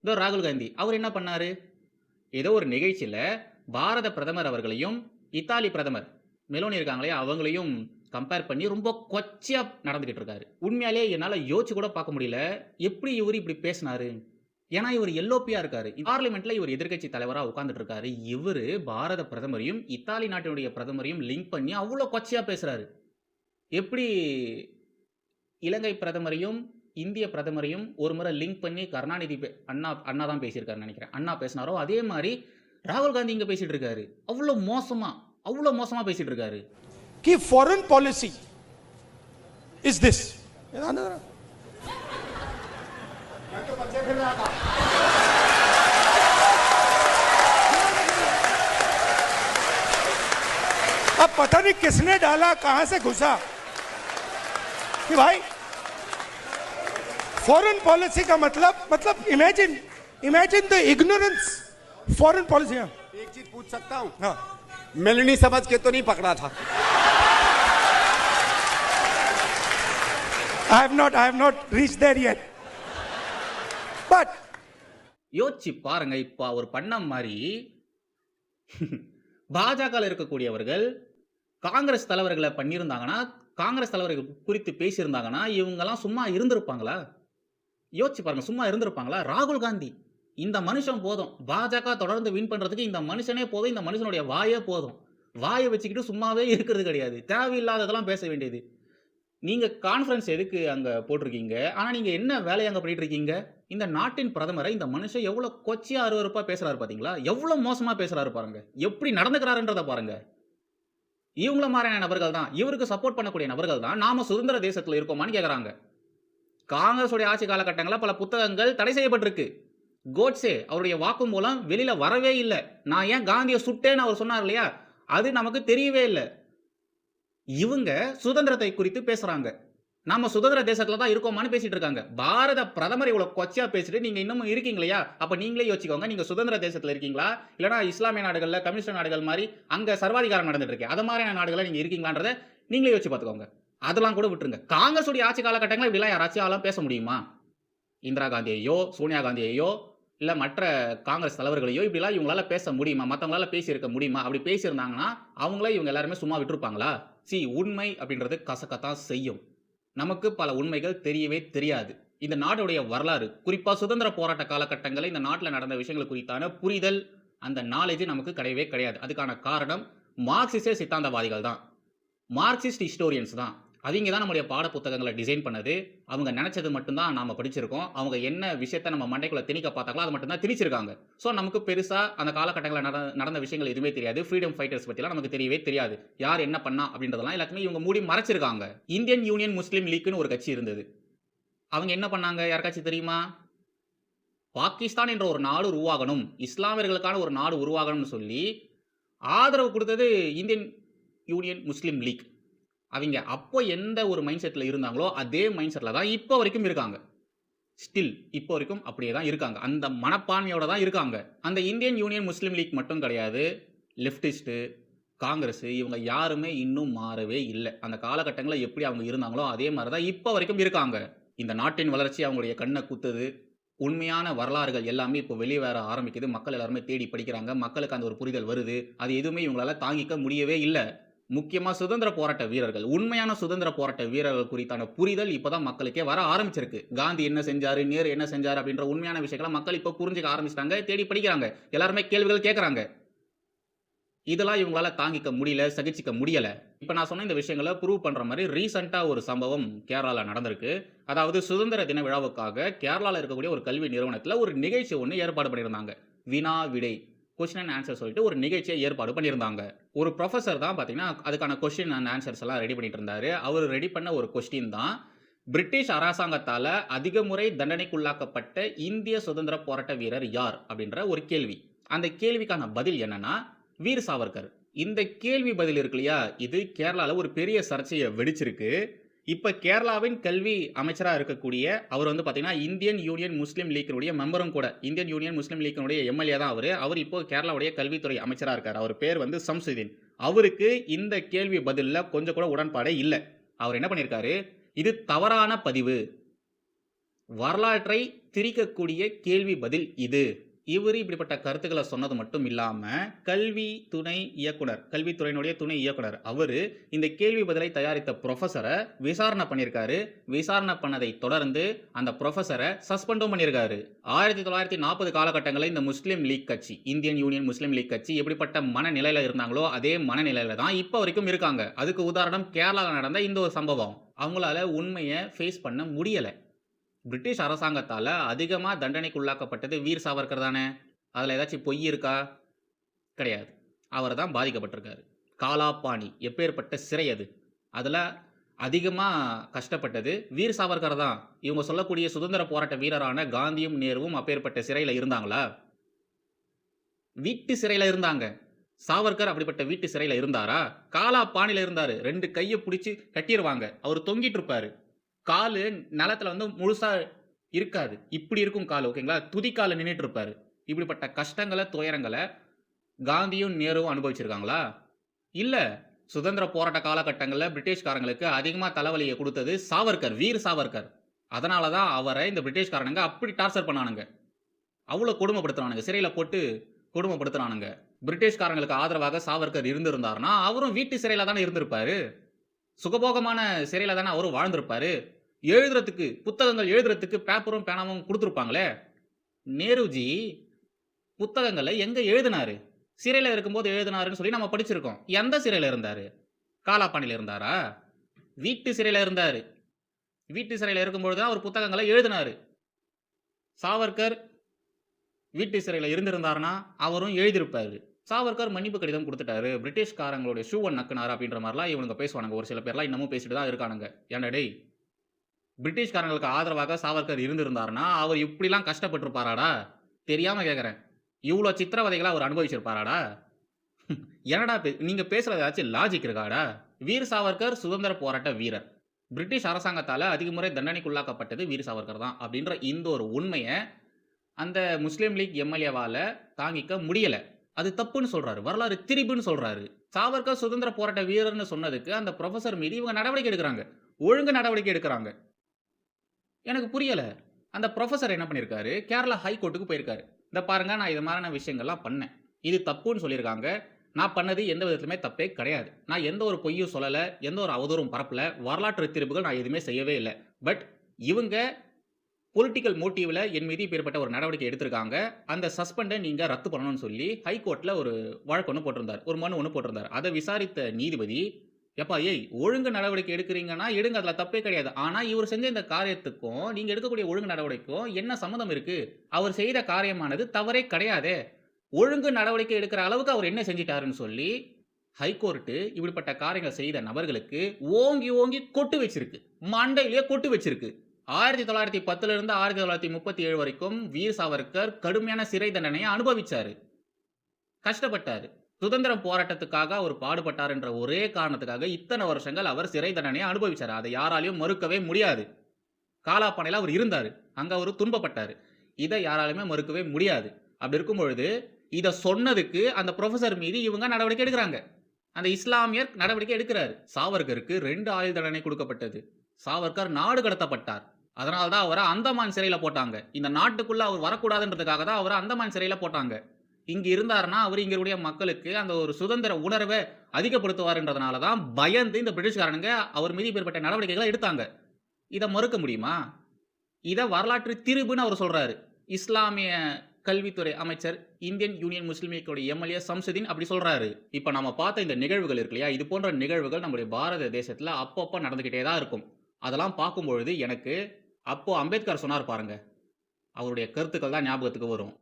இதோ ராகுல் காந்தி அவர் என்ன பண்ணாரு? ஏதோ ஒரு நிகழ்ச்சியில பாரத பிரதமர் அவர்களையும், இத்தாலி பிரதமர் மெலோனி இருக்காங்களே அவங்களையும் கம்பேர் பண்ணி ரொம்ப கொச்சையா நடந்துகிட்டு இருக்காரு. உண்மையாலேயே என்னால யோசிச்சு கூட பார்க்க முடியல. எப்படி இவரு இப்படி பேசினாரு? ஏன்னா இவரு எல்ஓபியா இருக்காரு. பார்லிமென்ட்ல இவர் எதிர்க்கட்சி தலைவரா உட்கார்ந்துட்டு இருக்காரு. இவரு பாரத பிரதமரையும், இத்தாலி நாட்டினுடைய பிரதமரையும் லிங்க் பண்ணி அவ்ளோ கொச்சையா பேசுறாரு. எப்படி இலங்கை பிரதமரையும், இந்திய பிரதமரையும் ஒரு முறை லிங்க் பண்ணி கருணாநிதி அண்ணா அண்ணா தான் பேசியிருக்காருன்னு நினைக்கிறேன். அண்ணா பேசினாரோ அதே மாரி ராகுல் காந்தி இங்க பேசிட்டு இருக்காரு. அவ்ளோ மோசமா பேசிட்டு இருக்காரு. कि फॉरेन पॉलिसी इज दिस। अब पता नहीं किसने डाला, कहां से घुसा कि भाई फॉरेन पॉलिसी का मतलब imagine the ignorance foreign policy. एक चीज पूछ सकता हूं? हाँ, मेलनी समझ के तो नहीं पकड़ा था? I have not reached there yet. But யோசிச்சு பாருங்க. இப்ப அவர் பண்ண மாதிரி பாஜகவில் இருக்கக்கூடியவர்கள் காங்கிரஸ் தலைவர்களை பண்ணியிருந்தாங்கன்னா, காங்கிரஸ் தலைவர்கள் குறித்து பேசியிருந்தாங்கன்னா, இவங்கெல்லாம் சும்மா இருந்திருப்பாங்களா? யோசிச்சு பாருங்க, சும்மா இருந்திருப்பாங்களா? ராகுல் காந்தி இந்த மனுஷன் போதும். பாஜக தொடர்ந்து வின் பண்றதுக்கு இந்த மனுஷனே போதும். இந்த மனுஷனுடைய வாயே போதும். வாயை வச்சுக்கிட்டு சும்மாவே இருக்கிறது கிடையாது. தேவையில்லாததெல்லாம் பேச வேண்டியது. நீங்க கான்ஃபரன்ஸ் எதுக்கு அங்க போட்டிருக்கீங்க? ஆனா நீங்க என்ன வேலையை அங்க பண்ணிட்டு இருக்கீங்க? இந்த நாட்டின் பிரதமரை இந்த மனுஷன் எவ்வளவு கொச்சையா அருவருப்பா பேசுறாரு பாத்தீங்களா? எவ்வளவு மோசமா பேசுறாரு பாருங்க. எப்படி நடந்துக்கிறாருன்றத பாருங்க. இவங்கள மாதிரியான நபர்கள் தான், இவருக்கு சப்போர்ட் பண்ணக்கூடிய நபர்கள் தான் நாம சுதந்திர தேசத்துல இருக்கோமான்னு கேக்குறாங்க. காங்கிரஸ் உடைய ஆட்சி காலகட்டங்களில் பல புத்தகங்கள் தடை செய்யப்பட்டிருக்கு. கோட்சே அவருடைய வாக்குமூலம் வெளியில வரவே இல்லை. நான் ஏன் காந்தியை சுட்டேன்னு அவர் சொன்னார் இல்லையா, அது நமக்கு தெரியவே இல்லை. இவங்க சுதந்திரத்தை குறித்து பேசுறாங்க. நாம சுதந்திர தேசத்துல தான் இருக்கோமான்னு பேசிட்டு இருக்காங்க. பாரத பிரதமர் இவ்வளவு கொச்சையா பேசிட்டு நீங்க இன்னமும் இருக்கீங்க இல்லையா? அப்ப நீங்களே யோசிச்சுக்கோங்க, நீங்க சுதந்திர தேசத்துல இருக்கீங்களா, இல்லனா இஸ்லாமிய நாடுகள்ல கம்யூனிஸ்ட் நாடுகள் மாதிரி அங்க சர்வாதிகாரம் நடந்துட்டு இருக்கு, அது மாதிரியான நாடுகளை நீங்க இருக்கீங்களான்றத நீங்களே யோசிச்சு பார்த்துக்கோங்க. அதெல்லாம் கூட விட்டுருங்க. காங்கிரஸ் உடைய ஆட்சி காலகட்டங்களில் இப்படிலாம் யாராச்சும் பேச முடியுமா? இந்திரா காந்தியையோ, சோனியா காந்தியையோ, இல்ல மற்ற காங்கிரஸ் தலைவர்களையோ இப்படிலாம் இவங்களால பேச முடியுமா? மற்றவங்களால பேசி இருக்க முடியுமா? அப்படி பேசியிருந்தாங்கன்னா அவங்களே இவங்க எல்லாருமே சும்மா விட்டுருப்பாங்களா? உண்மை அப்படின்றது கசக்கத்தான் செய்யும். நமக்கு பல உண்மைகள் தெரியவே தெரியாது. இந்த நாடுடைய வரலாறு, குறிப்பா சுதந்திர போராட்ட காலகட்டங்களில் இந்த நாட்டில் நடந்த விஷயங்கள் குறித்தான புரிதல், அந்த நாலேஜ் நமக்கு கிடையவே கிடையாது. அதுக்கான காரணம் மார்க்சிச சித்தாந்தவாதிகள் தான், மார்க்சிஸ்ட் ஹிஸ்டோரியன்ஸ் தான். அவங்க தான் நம்முடைய பாட புத்தகங்களை டிசைன் பண்ணது. அவங்க நினைச்சது மட்டும்தான் நாம படிச்சிருக்கோம். அவங்க என்ன விஷயத்தை நம்ம மண்டைக்குள்ள திணிக்க பார்த்தாங்களோ அது மட்டும்தான் திணிச்சிருக்காங்க. ஸோ நமக்கு பெருசா அந்த காலகட்டங்களில் நடந்த விஷயங்கள் எதுவுமே தெரியாது. ஃப்ரீடம் ஃபைட்டர்ஸ் பற்றிலாம் நமக்கு தெரியவே தெரியாது. யார் என்ன பண்ணா அப்படின்றதெல்லாம் எல்லாத்தையுமே இவங்க மூடி மறைச்சிருக்காங்க. இந்தியன் யூனியன் முஸ்லீம் லீக்னு ஒரு கட்சி இருந்தது. அவங்க என்ன பண்ணாங்க யாருக்காச்சும் தெரியுமா? பாகிஸ்தான் என்ற ஒரு நாடு உருவாகணும், இஸ்லாமியர்களுக்கான ஒரு நாடு உருவாகணும்னு சொல்லி ஆதரவு கொடுத்தது இந்தியன் யூனியன் முஸ்லீம் லீக். அவங்க அப்போ எந்த ஒரு மைண்ட் செட்டில் இருந்தாங்களோ அதே மைண்ட் செட்டில் தான் இப்போ வரைக்கும் இருக்காங்க. ஸ்டில் இப்போ வரைக்கும் அப்படியே தான் இருக்காங்க. அந்த மனப்பான்மையோட தான் இருக்காங்க. அந்த இந்தியன் யூனியன் முஸ்லீம் லீக் மட்டும் கிடையாது, லெஃப்டிஸ்ட்டு, காங்கிரஸ், இவங்க யாருமே இன்னும் மாறவே இல்லை. அந்த காலகட்டங்களில் எப்படி அவங்க இருந்தாங்களோ அதே மாதிரி தான் இப்போ வரைக்கும் இருக்காங்க. இந்த நாட்டின் வளர்ச்சி அவங்களுடைய கண்ணை குத்துது. உண்மையான வரலாறுகள் எல்லாமே இப்போ வெளியே வர ஆரம்பிக்குது. மக்கள் எல்லாருமே தேடி படிக்கிறாங்க. மக்களுக்கு அந்த ஒரு புரிதல் வருது. அது எதுவுமே இவங்களால தாங்கிக்க முடியவே இல்லை. முக்கியமா சுதந்திர போராட்ட வீரர்கள், உண்மையான சுதந்திர போராட்ட வீரர்கள் குறித்தான புரிதல் இப்பதான் மக்களுக்கே வர ஆரம்பிச்சிருக்கு. காந்தி என்ன செஞ்சாரு, நேரு என்ன செஞ்சாரு அப்படின்ற உண்மையான விஷயங்களை மக்கள் இப்ப புரிஞ்சுக்க ஆரம்பிச்சிட்டாங்க. தேடி படிக்கிறாங்க. எல்லாருமே கேள்விகள் கேட்கறாங்க. இதெல்லாம் இவங்களால தாங்கிக்க முடியல, சகிச்சுக்க முடியல. இப்ப நான் சொன்ன இந்த விஷயங்களை ப்ரூவ் பண்ற மாதிரி ரீசெண்டா ஒரு சம்பவம் கேரளால நடந்திருக்கு. அதாவது சுதந்திர தின விழாவுக்காக கேரளால இருக்கக்கூடிய ஒரு கல்வி நிறுவனத்துல ஒரு நிகழ்ச்சி ஒன்று ஏற்பாடு பண்ணியிருந்தாங்க. வினா விடை, கொஸ்டின் அண்ட் ஆன்சர் சொல்லிட்டு ஒரு நிகழ்ச்சியை ஏற்பாடு பண்ணியிருந்தாங்க. ஒரு ப்ரொஃபஸர் தான் பார்த்தீங்கன்னா அதுக்கான கொஸ்டின் அண்ட் ஆன்சர்ஸ் எல்லாம் ரெடி பண்ணிட்டு இருந்தாரு. அவர் ரெடி பண்ண ஒரு கொஸ்டின் தான், பிரிட்டிஷ் அரசாங்கத்தால அதிக முறை தண்டனைக்குள்ளாக்கப்பட்ட இந்திய சுதந்திர போராட்ட வீரர் யார் அப்படின்ற ஒரு கேள்வி. அந்த கேள்விக்கான பதில் என்னன்னா வீர் சாவர்கர். இந்த கேள்வி பதில் இருக்கு இல்லையா, இது கேரளால ஒரு பெரிய சர்ச்சையை வெடிச்சிருக்கு. இப்ப கேரளாவின் கல்வி அமைச்சரா இருக்கக்கூடிய அவர் வந்து பாத்தீங்கன்னா இந்தியன் யூனியன் முஸ்லீம் லீக்கினுடைய மெம்பரும் கூட. இந்தியன் யூனியன் முஸ்லீம் லீக்கினுடைய எம்எல்ஏ தான் அவர் இப்போ கேரளாவுடைய கல்வித்துறை அமைச்சரா இருக்கார். அவர் பேர் வந்து சம்சுதீன். அவருக்கு இந்த கேள்வி பதில்ல கொஞ்சம் கூட உடன்பாடே இல்லை. அவர் என்ன பண்ணியிருக்காரு, இது தவறான பதிவு, வரலாற்றை திரிக்கக்கூடிய கேள்வி பதில் இது. இவர் இப்படிப்பட்ட கருத்துக்களை சொன்னது மட்டும் இல்லாம, கல்வித்துறையினுடைய துணை இயக்குனர் அவரு இந்த கேள்வி பதிலை தயாரித்த புரொஃபசரை விசாரணை பண்ணியிருக்காரு. விசாரணை பண்ணதை தொடர்ந்து அந்த புரொஃபசரை சஸ்பெண்டும் பண்ணியிருக்காரு. 1940 காலகட்டங்களில் இந்த முஸ்லீம் லீக் கட்சி, இந்தியன் யூனியன் முஸ்லீம் லீக் கட்சி எப்படிப்பட்ட மனநிலையில இருந்தாங்களோ அதே மனநிலையில தான் இப்போ வரைக்கும் இருக்காங்க. அதுக்கு உதாரணம் கேரளாவில் நடந்த இந்த ஒரு சம்பவம். அவங்களால உண்மையை ஃபேஸ் பண்ண முடியல. பிரிட்டிஷ் அரசாங்கத்தால் அதிகமாக தண்டனைக்குள்ளாக்கப்பட்டது வீர் சாவர்கர் தானே. அதில் ஏதாச்சும் பொய் இருக்கா? கிடையாது. அவர் தான் பாதிக்கப்பட்டிருக்காரு. காலாபாணி எப்பேற்பட்ட சிறை அது. அதில் அதிகமாக கஷ்டப்பட்டது வீர் சாவர்கர் தான். இவங்க சொல்லக்கூடிய சுதந்திர போராட்ட வீரரான காந்தியும் நேருவும் அப்பேற்பட்ட சிறையில் இருந்தாங்களா? வீட்டு சிறையில் இருந்தாங்க. சாவர்கர் அப்படிப்பட்ட வீட்டு சிறையில் இருந்தாரா? காலாபாணியில் இருந்தார். 2 கையை பிடிச்சி கட்டிடுவாங்க. அவர் தொங்கிட்டு இருப்பார். காலு நிலத்துல முழுசா இருக்காது. இப்படி இருக்கும் கால், ஓகேங்களா? துதிக்கால நின்றுட்டு இருப்பாரு. இப்படிப்பட்ட கஷ்டங்களை, துயரங்களை காந்தியும் நேருவும் அனுபவிச்சிருக்காங்களா? இல்ல. சுதந்திர போராட்ட காலகட்டங்களில் பிரிட்டிஷ்காரங்களுக்கு அதிகமாக தலைவலியை கொடுத்தது சாவர்கர், வீர் சாவர்கர். அதனால தான் அவரை இந்த பிரிட்டிஷ்காரனுங்க அப்படி டார்ச்சர் பண்ணானுங்க. அவ்வளோ கொடுமைப்படுத்துறானுங்க, சிறையில் போட்டு கொடுமைப்படுத்துறானுங்க. பிரிட்டிஷ்காரங்களுக்கு ஆதரவாக சாவர்கர் இருந்திருந்தாருன்னா அவரும் வீட்டு சிறையில் தானே இருந்திருப்பாரு. சுகபோகமான சிறையில் தானே அவரும் வாழ்ந்திருப்பாரு. எழுதுறதுக்கு, புத்தகங்கள் எழுதுறதுக்கு பேப்பரும் பேனாவும் கொடுத்துருப்பாங்களே. நேருஜி புத்தகங்களை எங்க எழுதினாரு? சிறையில் இருக்கும்போது எழுதினாருன்னு சொல்லி நம்ம படிச்சிருக்கோம். எந்த சிறையில் இருந்தாரு? காலாபாணியில் இருந்தாரா? வீட்டு சிறையில் இருந்தாரு. வீட்டு சிறையில் இருக்கும்பொழுது தான் அவர் புத்தகங்களை எழுதினாரு. சாவர்கர் வீட்டு சிறையில் இருந்திருந்தாருன்னா அவரும் எழுதியிருப்பாரு. சாவர்கர் மன்னிப்பு கடிதம் கொடுத்துட்டாரு, பிரிட்டிஷ்காரங்களுடைய ஷூவை நக்குனாரு அப்படின்ற மாதிரிலாம் இவனுங்க பேசுவானுங்க. ஒரு சில பேர்லாம் இன்னமும் பேசிட்டு தான் இருக்கானுங்க. ஏன்டா டேய், பிரிட்டிஷ்காரங்களுக்கு ஆதரவாக சாவர்கர் இருந்திருந்தாருன்னா அவர் இப்படிலாம் கஷ்டப்பட்டிருப்பாராடா? தெரியாம கேட்குறேன். இவ்வளோ சித்திரவதைகளை அவர் அனுபவிச்சிருப்பாராடா? என்னடா நீங்க பேசுறது ஏதாச்சும் லாஜிக் இருக்காடா? வீர் சாவர்கர் சுதந்திர போராட்ட வீரர். பிரிட்டிஷ் அரசாங்கத்தால் அதிக முறை தண்டனைக்குள்ளாக்கப்பட்டது வீர் சாவர்கர் தான் அப்படின்ற இந்த ஒரு உண்மையை அந்த முஸ்லீம் லீக் எம்எல்ஏவால் தாங்கிக்க முடியலை. அது தப்புன்னு சொல்றாரு, வரலாறு திரிபுன்னு சொல்றாரு. சாவர்கர் சுதந்திர போராட்ட வீரர்னு சொன்னதுக்கு அந்த ப்ரொஃபசர் மீது இவங்க நடவடிக்கை எடுக்கிறாங்க, ஒழுங்கு நடவடிக்கை எடுக்கிறாங்க. எனக்கு புரியல. அந்த ப்ரொஃபசர் என்ன பண்ணியிருக்காரு? கேரளா ஹைகோர்ட்டுக்கு போயிருக்காரு. இந்த பாருங்க, நான் இது மாதிரியான விஷயங்கள்லாம் பண்ணேன், இது தப்புன்னு சொல்லியிருக்காங்க. நான் பண்ணது எந்த விதத்துலையுமே தப்பே கிடையாது. நான் எந்த ஒரு பொய்யும் சொல்லலை, எந்த ஒரு அவதூறும் பரப்பல, வரலாற்று திருப்புகள் நான் எதுவுமே செய்யவே இல்லை. பட் இவங்க பொலிட்டிக்கல் மோட்டிவ்ல என் மீது இப்பேற்பட்ட ஒரு நடவடிக்கை எடுத்திருக்காங்க. அந்த சஸ்பெண்டை நீங்க ரத்து பண்ணணும்னு சொல்லி ஹைகோர்ட்ல ஒரு வழக்கு ஒன்று போட்டிருந்தார், ஒரு மனு ஒன்று போட்டிருந்தார். அதை விசாரித்த நீதிபதி, எப்பா ஏய், ஒழுங்கு நடவடிக்கை எடுக்கிறீங்கன்னா எடுங்க, அதில் தப்பே கிடையாது. ஆனால் இவர் செஞ்ச இந்த காரியத்துக்கும் நீங்கள் எடுக்கக்கூடிய ஒழுங்கு நடவடிக்கைக்கும் என்ன சம்மந்தம் இருக்கு? அவர் செய்த காரியமானது தவறே கிடையாதே. ஒழுங்கு நடவடிக்கை எடுக்கிற அளவுக்கு அவர் என்ன செஞ்சிட்டாருன்னு சொல்லி ஹைகோர்ட்டு இப்படிப்பட்ட காரியங்கள் செய்த நபர்களுக்கு ஓங்கி ஓங்கி கொட்டு வச்சிருக்கு, மண்டையிலேயே கொட்டு வச்சிருக்கு. 1910 இருந்து 1937 வரைக்கும் வீர் சாவர்கர் கடுமையான சிறை தண்டனையை அனுபவிச்சாரு, கஷ்டப்பட்டாரு. சுதந்திர போராட்டத்துக்காக அவர் பாடுபட்டார் என்ற ஒரே காரணத்துக்காக இத்தனை வருஷங்கள் அவர் சிறை தண்டனையை அனுபவிச்சார். அதை யாராலையும் மறுக்கவே முடியாது. காலாபாணியில் அவர் இருந்தார், அங்க அவர் துன்பப்பட்டார். இதை யாராலுமே மறுக்கவே முடியாது. அப்படி இருக்கும் பொழுது இதை சொன்னதுக்கு அந்த ப்ரொஃபசர் மீது இவங்க நடவடிக்கை எடுக்கிறாங்க. அந்த இஸ்லாமியர் நடவடிக்கை எடுக்கிறாரு. சாவர்கருக்கு 2 ஆயுள் தண்டனை கொடுக்கப்பட்டது. சாவர்கர் நாடு கடத்தப்பட்டார். அதனால தான் அவரை அந்தமான் சிறையில் போட்டாங்க. இந்த நாட்டுக்குள்ள அவர் வரக்கூடாதுன்றதுக்காக தான் அவரை அந்தமான் சிறையில் போட்டாங்க. இங்க இருந்தாருன்னா அவர் இங்களுடைய மக்களுக்கு அந்த ஒரு சுதந்திர உணர்வை அதிகப்படுத்துவார்ன்றதுனால தான் பயந்து இந்த பிரிட்டிஷ்காரனுங்க அவர் மீது இப்பேற்பட்ட நடவடிக்கைகளை எடுத்தாங்க. இதை மறுக்க முடியுமா? இதை வரலாற்று திரிபுன்னு அவர் சொல்றாரு. இஸ்லாமிய கல்வித்துறை அமைச்சர், இந்தியன் யூனியன் முஸ்லீம் லீக்கோட எம்எல்ஏ சம்சுதீன் அப்படி சொல்றாரு. இப்போ நம்ம பார்த்த இந்த நிகழ்வுகள் இருக்கு இல்லையா, இது போன்ற நிகழ்வுகள் நம்முடைய பாரத தேசத்துல அப்பப்போ நடந்துகிட்டே தான் இருக்கும். அதெல்லாம் பார்க்கும்பொழுது எனக்கு அப்போ அம்பேத்கர் சொன்னார் பாருங்க, அவருடைய கருத்துக்கள் தான் ஞாபகத்துக்கு வரும்.